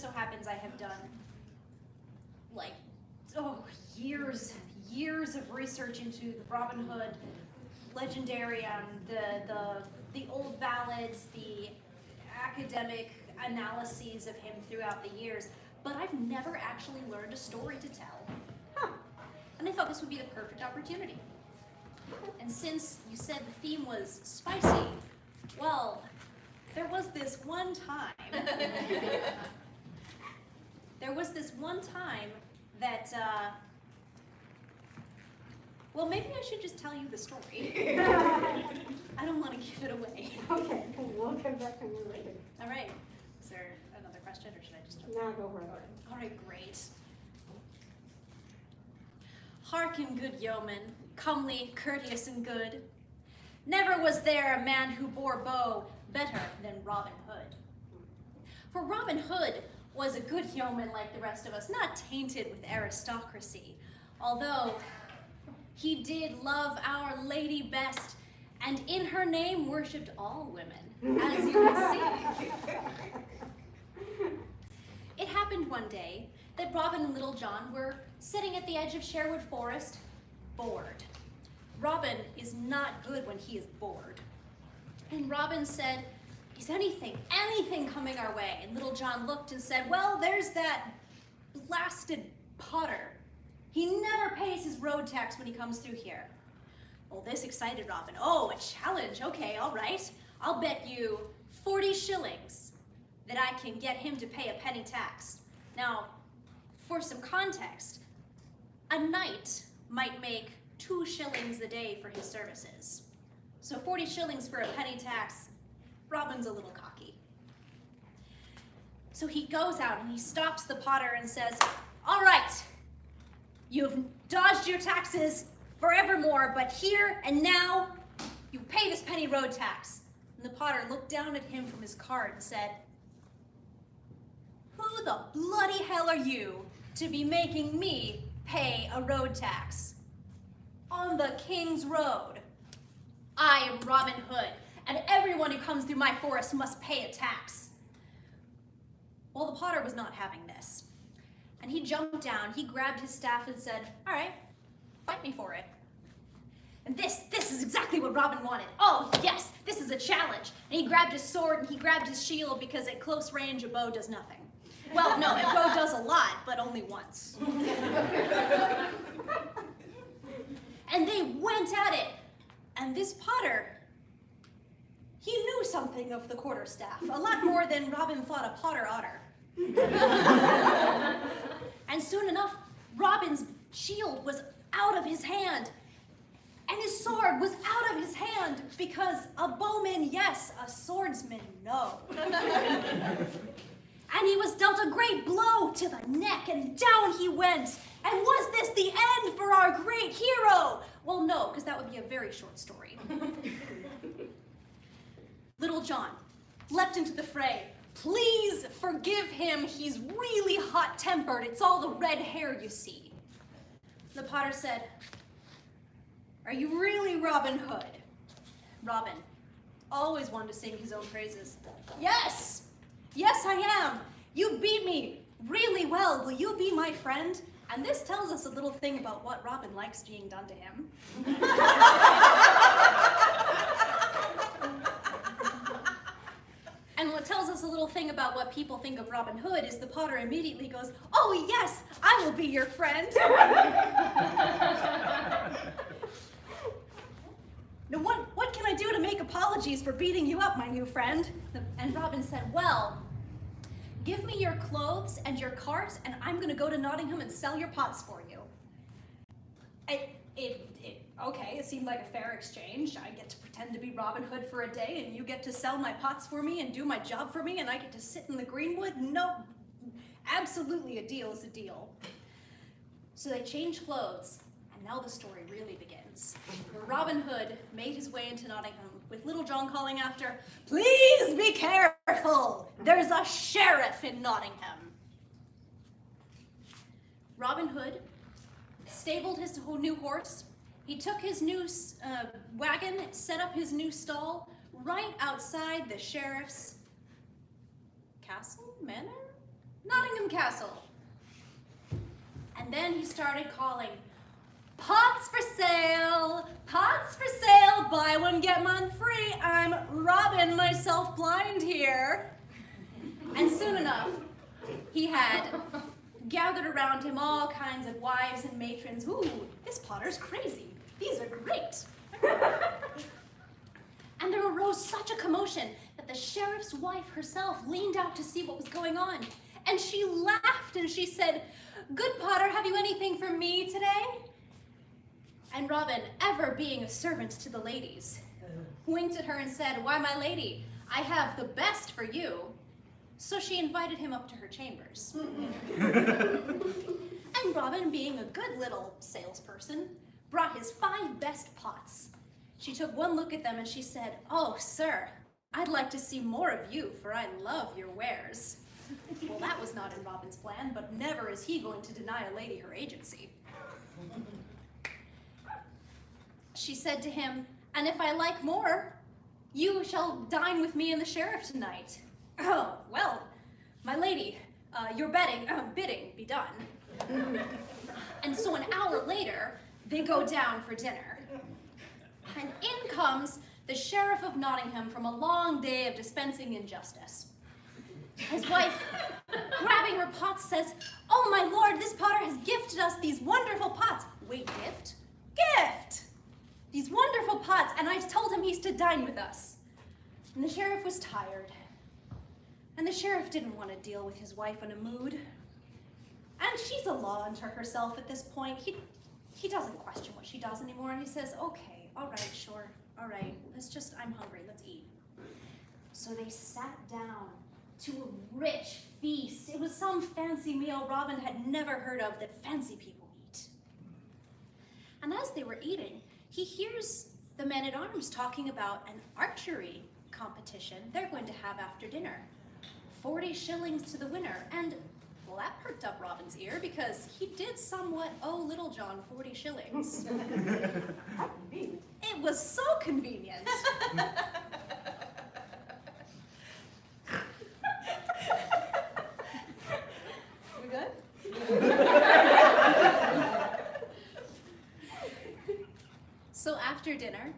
so happens I have done like years of research into the Robin Hood legendarium, the old ballads, the academic analyses of him throughout the years, but I've never actually learned a story to tell. And I thought this would be the perfect opportunity. And since you said the theme was spicy, well, there was this one time that, well, maybe I should just tell you the story. I don't want to give it away. Okay, we'll come back when you're ready. All right. Is there another question, or should I just jump? Now go for it. All right, great. Hearken, good yeoman, comely, courteous, and good. Never was there a man who bore bow better than Robin Hood. For Robin Hood was a good yeoman like the rest of us, not tainted with aristocracy, although he did love our lady best, and in her name worshipped all women, as you can see. It happened one day that Robin and Little John were sitting at the edge of Sherwood Forest, bored. Robin is not good when he is bored. And Robin said, "Is anything coming our way?" And Little John looked and said, "Well, there's that blasted Potter. He never pays his road tax when he comes through here." Well, this excited Robin. "Oh, a challenge. Okay, all right. I'll bet you 40 shillings that I can get him to pay a penny tax." Now, for some context, a knight might make 2 shillings a day for his services. So 40 shillings for a penny tax, Robin's a little cocky. So he goes out and he stops the Potter and says, "All right, you've dodged your taxes forevermore, but here and now, you pay this penny road tax." And the Potter looked down at him from his cart and said, "Who the bloody hell are you to be making me pay a road tax? On the King's Road, I am Robin Hood, and everyone who comes through my forest must pay a tax." Well, the Potter was not having this. And he jumped down, he grabbed his staff and said, "All right, fight me for it." And this is exactly what Robin wanted. Oh, yes, this is a challenge. And he grabbed his sword and he grabbed his shield, because at close range, a bow does nothing. Well, no, a bow does a lot, but only once. And they went at it. And this Potter, he knew something of the quarterstaff, a lot more than Robin thought a Potter oughter. And soon enough, Robin's shield was out of his hand, and his sword was out of his hand, because a bowman, yes, a swordsman, no. And he was dealt a great blow to the neck, and down he went. And was this the end for our great hero? Well, no, because that would be a very short story. Little John leapt into the fray. "Please forgive him, he's really hot-tempered. It's all the red hair you see." The Potter said, "Are you really Robin Hood?" Robin always wanted to sing his own praises. "Yes, yes I am. You beat me really well. Will you be my friend?" And this tells us a little thing about what Robin likes being done to him. And what tells us a little thing about what people think of Robin Hood is the Potter immediately goes, "Oh yes, I will be your friend." Now what can I do to make apologies for beating you up, my new friend? And Robin said, "Well, give me your clothes and your cart, and I'm going to go to Nottingham and sell your pots for you." Okay, it seemed like a fair exchange. I get to pretend to be Robin Hood for a day, and you get to sell my pots for me and do my job for me, and I get to sit in the greenwood? No, absolutely a deal is a deal. So they changed clothes, and now the story really begins. Robin Hood made his way into Nottingham, with Little John calling after, "Please be careful! There's a sheriff in Nottingham." Robin Hood stabled his new horse. He took his new wagon, set up his new stall right outside the sheriff's castle? Manor? Nottingham Castle. And then he started calling, pots for sale, buy one, get one free. I'm Robin, myself blind here. And soon enough, he had gathered around him all kinds of wives and matrons. Ooh, this potter's crazy. These are great. And there arose such a commotion that the sheriff's wife herself leaned out to see what was going on. And she laughed and she said, "Good Potter, have you anything for me today?" And Robin, ever being a servant to the ladies, winked at her and said, "Why, my lady, I have the best for you." So she invited him up to her chambers. And Robin, being a good little salesperson, brought his 5 best pots. She took one look at them and she said, "Oh, sir, I'd like to see more of you, for I love your wares." Well, that was not in Robin's plan, but never is he going to deny a lady her agency. She said to him, "And if I like more, you shall dine with me and the sheriff tonight." "Oh, well, my lady, your bidding be done." And so an hour later, they go down for dinner. And in comes the Sheriff of Nottingham from a long day of dispensing injustice. His wife, grabbing her pots, says, "Oh, my lord, this potter has gifted us these wonderful pots." "Wait, gift? Gift! These wonderful pots, and I told him he's to dine with us." And the sheriff was tired. And the sheriff didn't want to deal with his wife in a mood. And she's a law unto herself at this point. He doesn't question what she does anymore, and he says, "Okay, all right, sure, all right, I'm hungry, let's eat." So they sat down to a rich feast. It was some fancy meal Robin had never heard of that fancy people eat. And as they were eating, he hears the men-at-arms talking about an archery competition they're going to have after dinner. 40 shillings to the winner. And, well, that perked up Robin's ear because he did somewhat owe Little John 40 shillings. How convenient. It was so convenient. We good? So after dinner,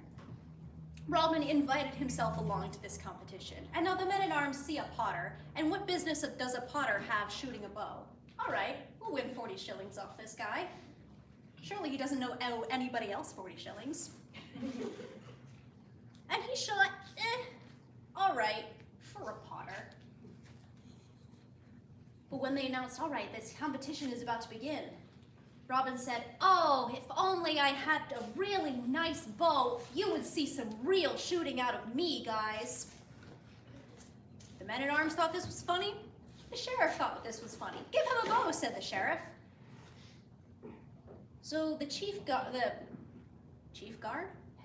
Robin invited himself along to this competition. And now the men-at-arms see a potter, and what business does a potter have shooting a bow? All right, we'll win 40 shillings off this guy. Surely he doesn't owe anybody else 40 shillings. And he shot, all right, for a potter. But when they announced, "All right, this competition is about to begin," Robin said, "Oh, if only I had a really nice bow, you would see some real shooting out of me, guys." The men-at-arms thought this was funny. The sheriff thought this was funny. "Give him a bow," said the sheriff. So the chief guard, head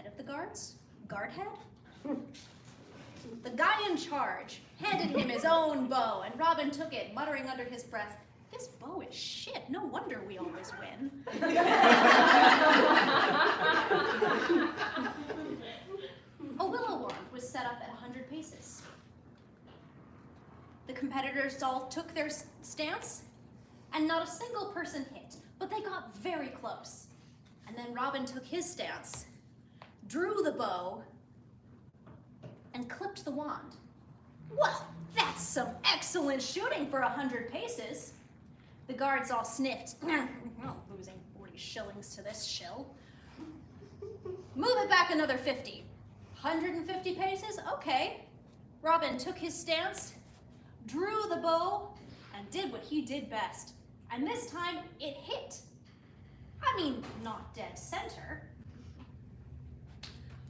of the guards, guard head? The guy in charge handed him his own bow, and Robin took it, muttering under his breath, "This bow is shit. No wonder we always win." A willow wand was set up at 100 paces. The competitors all took their stance, and not a single person hit, but they got very close. And then Robin took his stance, drew the bow, and clipped the wand. Well, that's some excellent shooting for 100 paces. The guards all sniffed. Well, losing 40 shillings to this shill. Move it back another 50. 150 paces? Okay. Robin took his stance, drew the bow, and did what he did best. And this time, it hit. I mean, not dead center.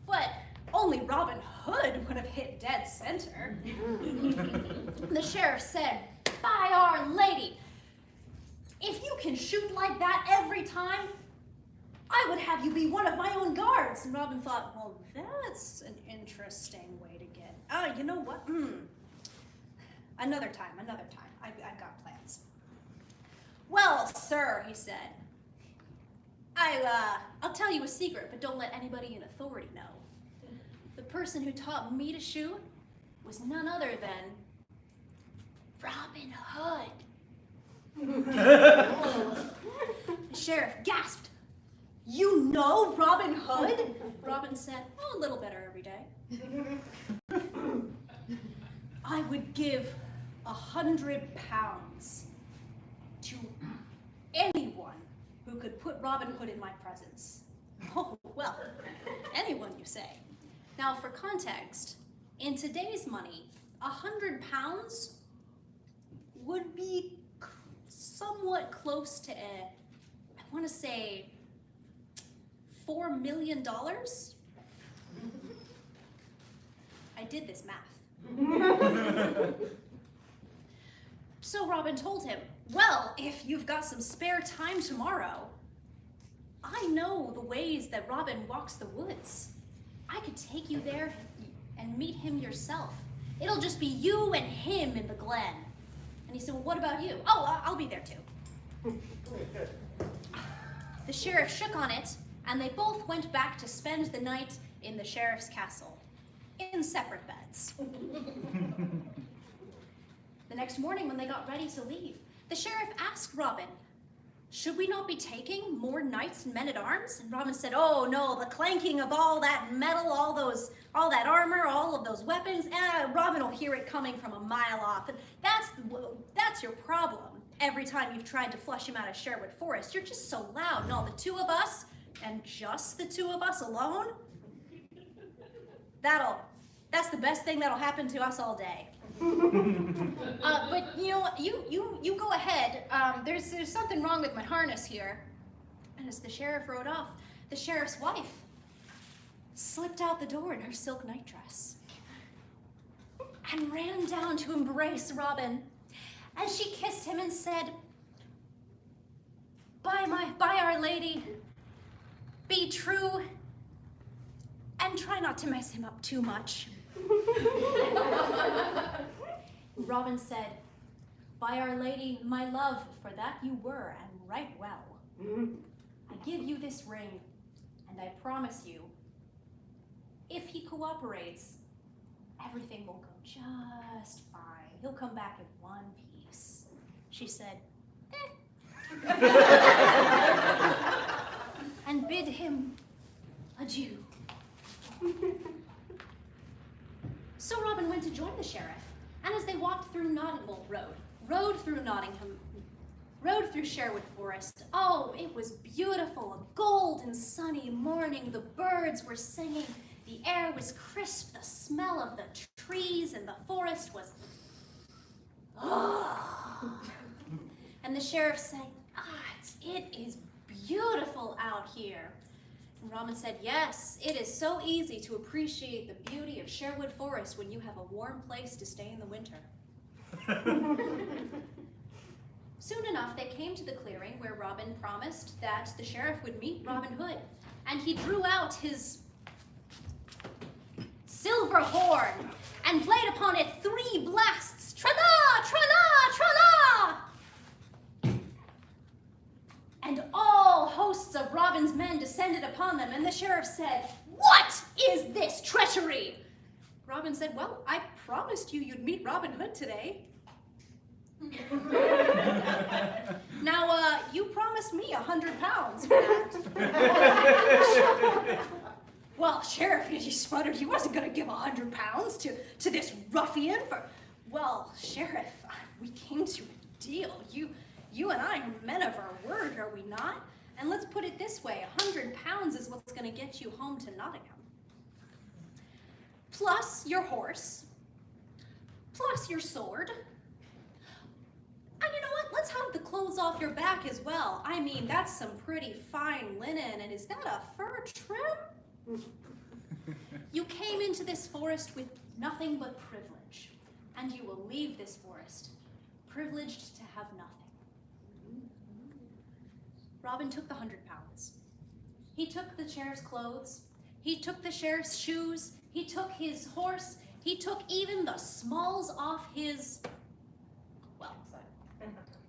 But only Robin Hood would have hit dead center. The sheriff said, "By Our Lady, if you can shoot like that every time, I would have you be one of my own guards." And Robin thought, well, that's an interesting way to get, you know what? Another time. I've got plans. "Well, sir," he said, I'll tell you a secret, but don't let anybody in authority know. The person who taught me to shoot was none other than Robin Hood. sheriff gasped. "You know Robin Hood?" Robin said, "Oh, a little better every day." "I would give 100 pounds to anyone who could put Robin Hood in my presence." Oh, well, anyone you say. Now, for context, in today's money, 100 pounds would be somewhat close to, I want to say, $4 million? I did this math. So Robin told him, "Well, if you've got some spare time tomorrow, I know the ways that Robin walks the woods. I could take you there and meet him yourself. It'll just be you and him in the glen." And he said, "Well, what about you?" "Oh, I'll be there too." The sheriff shook on it, and they both went back to spend the night in the sheriff's castle, in separate beds. The next morning, when they got ready to leave, the sheriff asked Robin, "Should we not be taking more knights and men-at-arms?" And Robin said, "Oh no, the clanking of all that metal, all that armor, all of those weapons, Robin will hear it coming from a mile off. And that's your problem. Every time you've tried to flush him out of Sherwood Forest, you're just so loud. And all the two of us, and just the two of us alone, that's the best thing that'll happen to us all day." But you know what? You go ahead. There's something wrong with my harness here. And as the sheriff rode off, the sheriff's wife slipped out the door in her silk nightdress and ran down to embrace Robin. And she kissed him and said, by Our Lady, be true and try not to mess him up too much." Robin said, "By Our Lady, my love, for that you were, and right well. I give you this ring, and I promise you, if he cooperates, everything will go just fine. He'll come back in one piece." She said, and bid him adieu. So Robin went to join the sheriff, and as they walked through rode through Sherwood Forest. Oh, it was beautiful, a gold and sunny morning. The birds were singing, the air was crisp, the smell of the trees and the forest was, and the sheriff said, "It is beautiful out here." And Robin said, "Yes, it is so easy to appreciate the beauty of Sherwood Forest when you have a warm place to stay in the winter." Soon enough, they came to the clearing where Robin promised that the sheriff would meet Robin Hood, and he drew out his silver horn and played upon it 3 blasts. Tra-la, tra-la, tra-la! And all hosts of Robin's men descended upon them, and the sheriff said, "What is this treachery?" Robin said, "Well, I promised you'd meet Robin Hood today." Now, you promised me 100 pounds for that. Well, Sheriff, he sputtered, he wasn't going to give 100 pounds to this ruffian for... Well, Sheriff, we came to a deal. You and I are men of our word, are we not? And let's put it this way, 100 pounds is what's going to get you home to Nottingham. Plus your horse, plus your sword. And you know what? Let's have the clothes off your back as well. I mean, that's some pretty fine linen, and is that a fur trim? You came into this forest with nothing but privilege, and you will leave this forest privileged to have nothing. Robin took the 100 pounds. He took the sheriff's clothes. He took the sheriff's shoes. He took his horse. He took even the smalls off his... Well,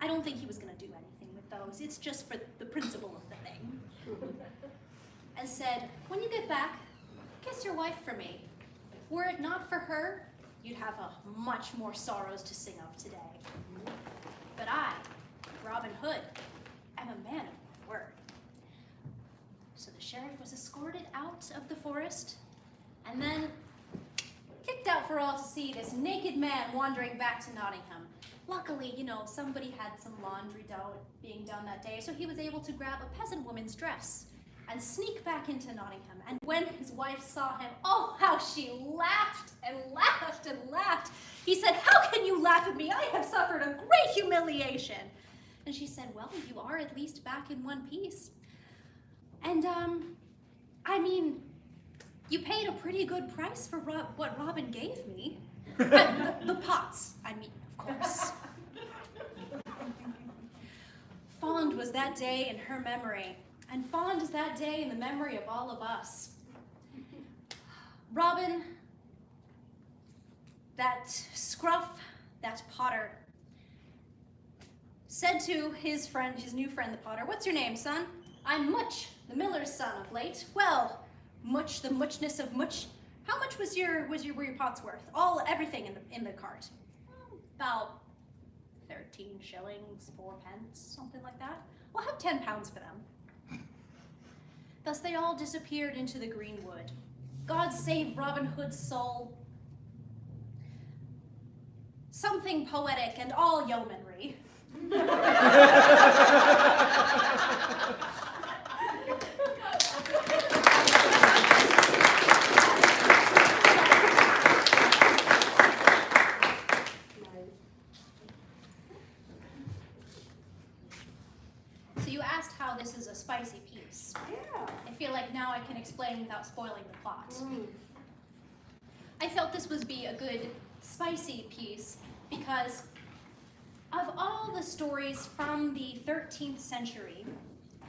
I don't think he was going to do anything with those. It's just for the principle of the thing. And said, when you get back, kiss your wife for me. Were it not for her, you'd have much more sorrows to sing of today. But I, Robin Hood, am a man of my word. sheriff was escorted out of the forest and then kicked out for all to see, this naked man wandering back to Nottingham. Luckily, somebody had some laundry being done that day, so he was able to grab a peasant woman's dress and sneak back into Nottingham. And when his wife saw him, oh, how she laughed and laughed and laughed. He said, "How can you laugh at me? I have suffered a great humiliation." And she said, "Well, you are at least back in one piece. And, you paid a pretty good price for what Robin gave me." The pots, of course. Fond was that day in her memory, and fond is that day in the memory of all of us. Robin, that scruff, that potter, said to his new friend the potter, "What's your name, son?" "I'm Much, the miller's son of late." "Well, Much, the muchness of much. How much were your pots worth? Everything in the cart." "About 13 shillings, 4 pence, something like that." "We'll have 10 pounds for them." Thus they all disappeared into the greenwood. God save Robin Hood's soul. Something poetic and all yeomanry. So you asked how this is a spicy piece. Yeah. I feel like now I can explain without spoiling the plot. I felt this would be a good spicy piece because of all the stories from the 13th century,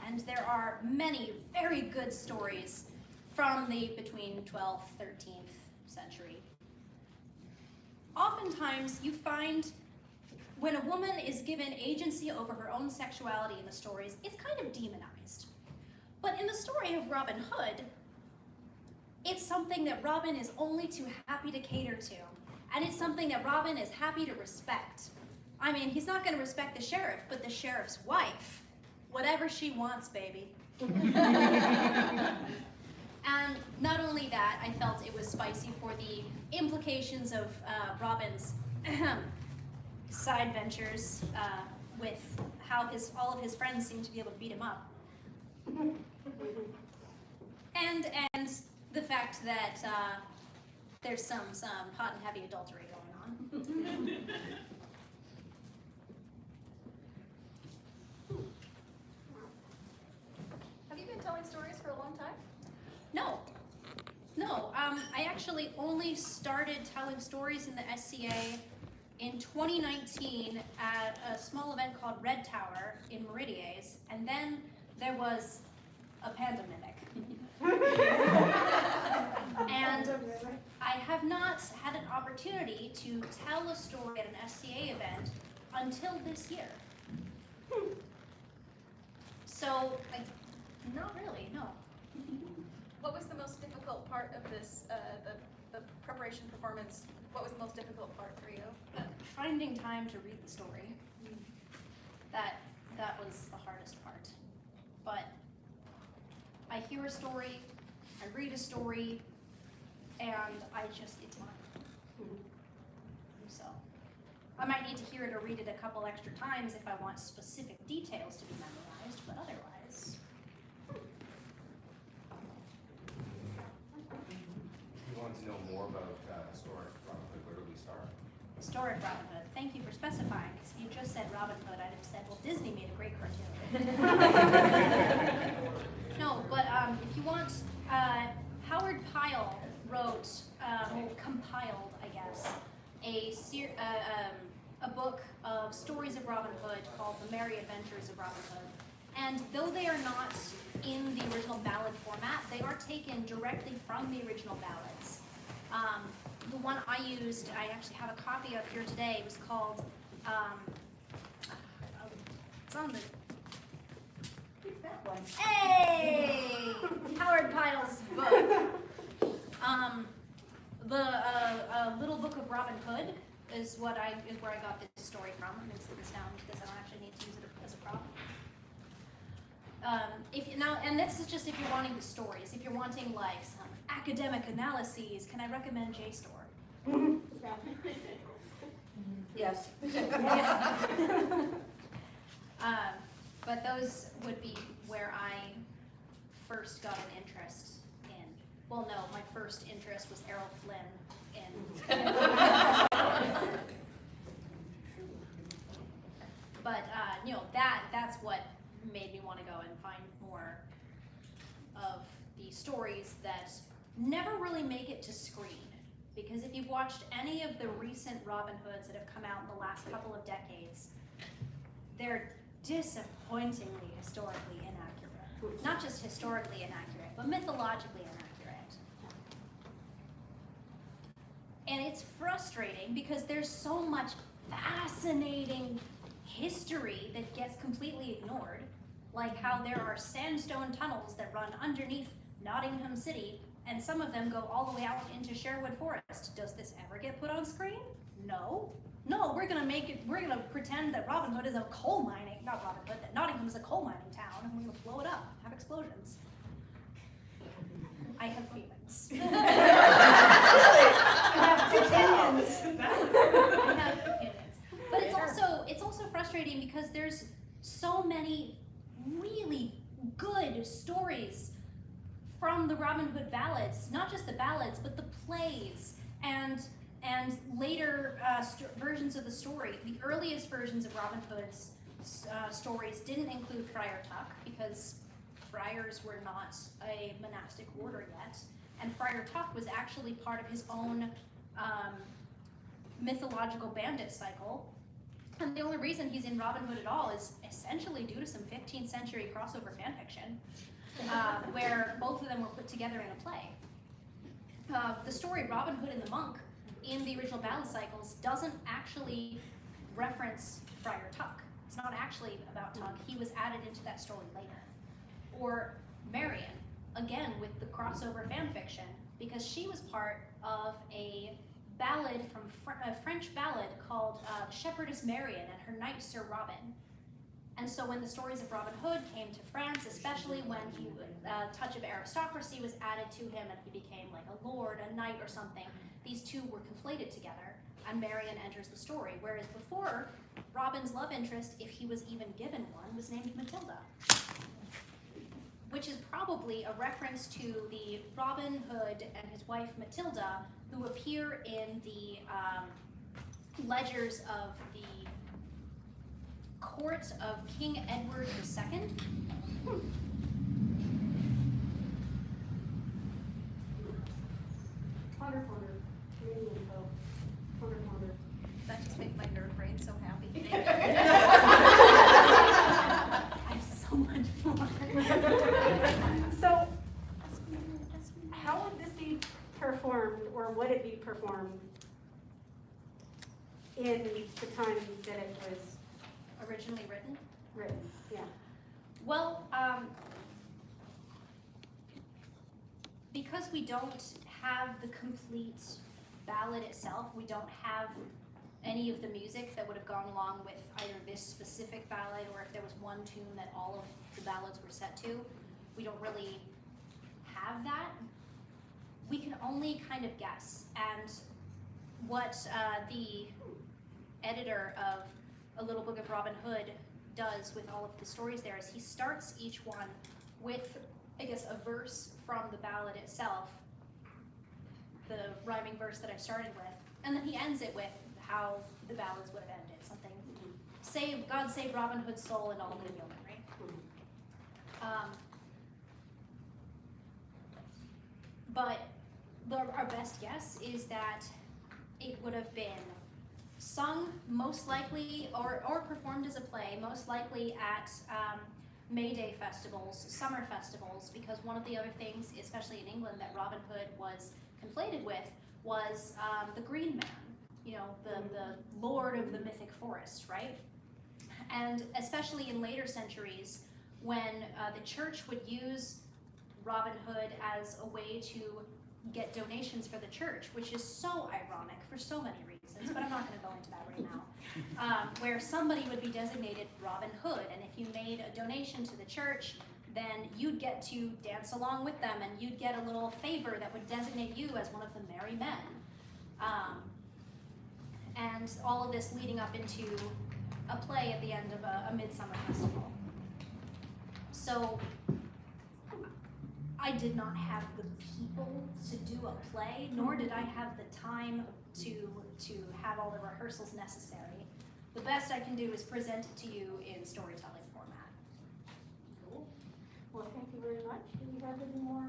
and there are many very good stories from between 12th, 13th century. Oftentimes you find when a woman is given agency over her own sexuality in the stories, it's kind of demonized. But in the story of Robin Hood, it's something that Robin is only too happy to cater to. And it's something that Robin is happy to respect. He's not going to respect the sheriff, but the sheriff's wife. Whatever she wants, baby. And not only that, I felt it was spicy for the implications of Robin's side ventures with how all of his friends seem to be able to beat him up. And the fact that there's some hot and heavy adultery going on. Have you been telling stories for a long time? No. I actually only started telling stories in the SCA in 2019 at a small event called Red Tower in Meridies, and then there was a pandemic. And I have not had an opportunity to tell a story at an SCA event until this year. So, not really, no. What was the most difficult part of this, the preparation performance? What was the most difficult part for you? Finding time to read the story. That was the hardest part. But I hear a story, I read a story, and it's mine. So I might need to hear it or read it a couple extra times if I want specific details to be memorized, but otherwise. You want to know more about historic Robin Hood, where do we start? Historic Robin Hood. Thank you for specifying, because if you just said Robin Hood, I'd have said, well, Disney made a great cartoon. No, but if you want, Howard Pyle wrote, compiled, I guess, a book of stories of Robin Hood called The Merry Adventures of Robin Hood. And though they are not in the original ballad format, they are taken directly from the original ballads. The one I used, I actually have a copy of here today, was called, it's on the, Who's that one? hey! Howard Pyle's book. The Little Book of Robin Hood is where I got this story from. I'm going to sit this down because I don't actually need to use it as a prop. And this is just if you're wanting the stories. If you're wanting like some academic analyses, can I recommend JSTOR? Yes. But those would be where I first got an interest in. Well, no, my first interest was Errol Flynn in. But that's what made me want to go and find more of the stories that never really make it to screen. Because if you've watched any of the recent Robin Hoods that have come out in the last couple of decades, they're disappointingly historically inaccurate. Not just historically inaccurate, but mythologically inaccurate. And it's frustrating because there's so much fascinating history that gets completely ignored, like how there are sandstone tunnels that run underneath Nottingham City, and some of them go all the way out into Sherwood Forest. Does this ever get put on screen? No. No, we're gonna pretend that Robin Hood is a coal mining, not Robin Hood, that Nottingham is a coal mining town, and we're gonna blow it up, have explosions. I have feelings. I have opinions. I have opinions. But it's also frustrating because there's so many really good stories from the Robin Hood ballads, not just the ballads, but the plays and later versions of the story. The earliest versions of Robin Hood's stories didn't include Friar Tuck because friars were not a monastic order yet, and Friar Tuck was actually part of his own mythological bandit cycle. And the only reason he's in Robin Hood at all is essentially due to some 15th century crossover fanfiction, where both of them were put together in a play. The story Robin Hood and the Monk in the original ballad cycles doesn't actually reference Friar Tuck. It's not actually about Tuck. He was added into that story later. Or Marian, again with the crossover fanfiction, because she was part of a ballad from a French ballad called Shepherdess Marian and her knight Sir Robin. And so when the stories of Robin Hood came to France, especially when a touch of aristocracy was added to him and he became like a lord, a knight or something, these two were conflated together and Marian enters the story. Whereas before, Robin's love interest, if he was even given one, was named Matilda. Which is probably a reference to the Robin Hood and his wife Matilda, who appear in the ledgers of the court of King Edward II. Ponder. Really info. Ponder. That just makes my nerd brain so happy. I have so much more. So, how would this be performed, or would it be performed in the time that it was Originally written? written? Yeah. Well, because we don't have the complete ballad itself, we don't have any of the music that would have gone along with either this specific ballad or if there was one tune that all of the ballads were set to, we don't really have that. We can only kind of guess. And what the editor of A Little Book of Robin Hood does with all of the stories there is he starts each one with, I guess, a verse from the ballad itself, the rhyming verse that I started with, and then he ends it with how the ballads would have ended. Something, save, God save Robin Hood's soul and all good yeomanry. But our best guess is that it would have been sung most likely, or performed as a play, most likely at May Day festivals, summer festivals, because one of the other things, especially in England, that Robin Hood was conflated with was the Green Man, you know, the lord of the mythic forest, right? And especially in later centuries, when the church would use Robin Hood as a way to get donations for the church, which is so ironic for so many reasons, but I'm not going to go into that right now, where somebody would be designated Robin Hood, and if you made a donation to the church, then you'd get to dance along with them, and you'd get a little favor that would designate you as one of the merry men. And all of this leading up into a play at the end of a midsummer festival. So I did not have the people to do a play, nor did I have the time to have all the rehearsals necessary. The best I can do is present it to you in storytelling format. Cool. Well, thank you very much. Do we have any more